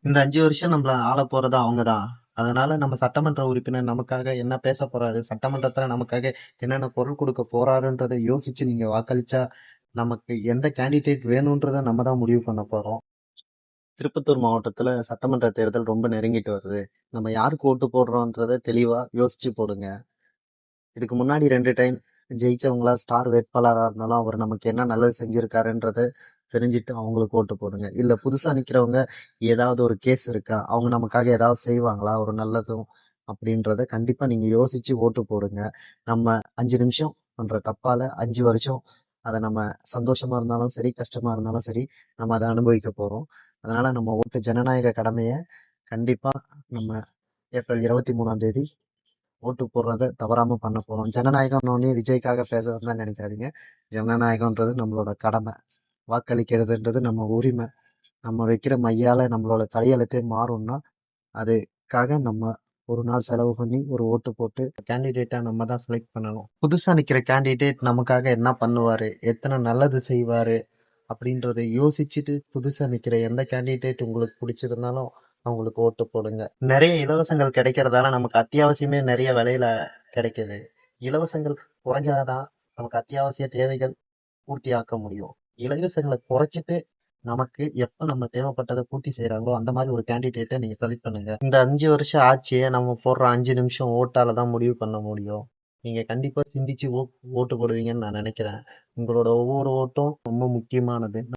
இந்த 5 வருஷம் நம்மள ஆளப் போறது அவங்க தான். அதனால நம்ம சட்டமன்ற உறுப்பினர் நமக்காக என்ன பேசப் போறாரு, சட்டமன்றத்துல நமக்காக என்னென்ன குரல் கொடுக்க போறாருன்றத யோசிச்சு நீங்க வாக்களிச்சா, நமக்கு எந்த கேண்டிடேட் வேணும்ன்றத நம்ம தான் முடிவு பண்ண போறோம். திருப்பத்தூர் மாவட்டத்துல சட்டமன்ற தேர்தல் ரொம்ப நெருங்கிட்டு வருது. நம்ம யாருக்கு ஓட்டு போடுறோன்றத தெளிவா யோசிச்சு போடுங்க. இதுக்கு முன்னாடி 2 டைம் ஜெயிச்சவங்களா ஸ்டார் வேட்பாளரா இருந்தாலும் அவர் நமக்கு என்ன நல்லது செஞ்சிருக்காருன்றத தெரிஞ்சுட்டு அவங்களுக்கு ஓட்டு போடுங்க. இல்ல புதுசா நிக்கிறவங்க ஏதாவது ஒரு கேஸ் இருக்கா, அவங்க நமக்காக ஏதாவது செய்வாங்களா ஒரு நல்லதும் அப்படின்றத கண்டிப்பா நீங்க யோசிச்சு ஓட்டு போடுங்க. நம்ம 5 நிமிஷம் பண்ற தப்பால 5 வருஷம் அதை நம்ம சந்தோஷமா இருந்தாலும் சரி, கஷ்டமா இருந்தாலும் சரி, நம்ம அதை அனுபவிக்க போறோம். அதனால நம்ம ஓட்டு ஜனநாயக கடமையை கண்டிப்பா நம்ம ஏப்ரல் 23ஆம் தேதி ஓட்டு போடுறத தவறாம பண்ண போறோம். ஜனநாயகம்னோடனே விஜய்க்காக பேச தான் நினைக்காதீங்க. ஜனநாயகம்ன்றது நம்மளோட கடமை. வாக்களிக்கிறதுன்றது நம்ம உரிமை. நம்ம வைக்கிற மையால நம்மளோட தலையெழுத்தே மாறும்னா, அதுக்காக நம்ம ஒரு நாள் செலவு பண்ணி ஒரு ஓட்டு போட்டு கேண்டிடேட்டா நம்ம தான் செலக்ட் பண்ணணும். புதுசா நிக்கிற கேண்டிடேட் நமக்காக என்ன பண்ணுவாரு, எத்தனை நல்லது செய்வாரு அப்படின்றத யோசிச்சுட்டு புதுசா நிக்கிற எந்த கேண்டிடேட் உங்களுக்கு பிடிச்சிருந்தாலும் அவங்களுக்கு ஓட்டு போடுங்க. நிறைய இலவசங்கள் கிடைக்கிறதால நமக்கு அத்தியாவசியமே நிறைய விலையில கிடைக்குது. இலவசங்கள் குறைஞ்சாதான் நமக்கு அத்தியாவசிய தேவைகள் பூர்த்தி ஆக்க முடியும். இலவசங்களை குறைச்சிட்டு நமக்கு எப்ப நம்ம தேவைப்பட்டதை பூர்த்தி செய்யறாங்களோ அந்த மாதிரி ஒரு கேண்டிடேட்டை நீங்க செலக்ட் பண்ணுங்க. இந்த 5 வருஷம் ஆட்சியை நம்ம போடுற 5 நிமிஷம் ஓட்டால தான் முடிவு பண்ண முடியும். நீங்க கண்டிப்பா சிந்திச்சு ஓட்டு போடுவீங்கன்னு நான் நினைக்கிறேன். உங்களோட ஒவ்வொரு ஓட்டும் ரொம்ப முக்கியமானது.